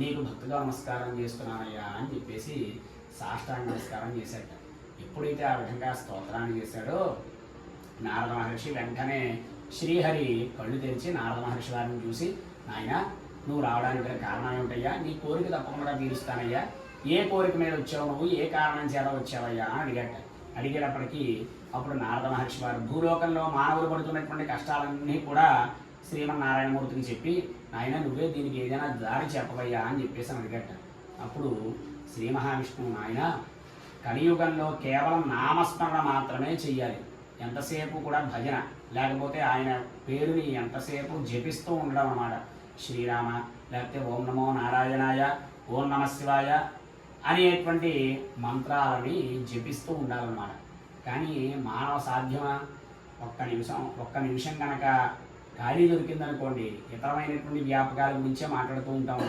నీకు భక్తిగా నమస్కారం చేస్తున్నానయ్యా అని చెప్పేసి సాష్టాంగ నమస్కారం చేశాట. ఎప్పుడైతే ఆ విధంగా స్తోత్రాన్ని చేశాడో నారద మహర్షి వెంటనే శ్రీహరి కళ్ళు తెరిచి నారద మహర్షి వారిని చూసి, నాయన నువ్వు రావడానికి కారణం ఏమిటయ్యా? నీ కోరిక తప్పకుండా తీరుస్తానయ్యా. ఏ కోరిక మీద వచ్చావు నువ్వు? ఏ కారణం చేత వచ్చావయ్యా అని అడిగేటప్పటికీ అప్పుడు నారద మహర్షి వారు భూలోకంలో మానవులు పడుతున్నటువంటి కష్టాలన్నీ కూడా శ్రీమన్నారాయణమూర్తికి చెప్పి, నాయన నువ్వే దీనికి ఏదైనా దారి చెప్పవయ్యా అని చెప్పేసి అడిగట. అప్పుడు శ్రీ మహావిష్ణువు, నాయన కలియుగంలో కేవలం నామస్మరణ మాత్రమే చెయ్యాలి, ఎంతసేపు కూడా భజన, లేకపోతే ఆయన పేరుని ఎంతసేపు జపిస్తూ ఉండడం అన్నమాట. శ్రీరామ లేకపోతే ఓం నమో నారాయణాయ, ఓం నమ శివాయ అనేటువంటి మంత్రాలని జపిస్తూ ఉండాలన్నమాట. కానీ మానవ సాధ్యమా? ఒక్క నిమిషం కనుక ఖాళీ దొరికిందనుకోండి, ఇతరమైనటువంటి వ్యాపకాల గురించే మాట్లాడుతూ ఉంటాం.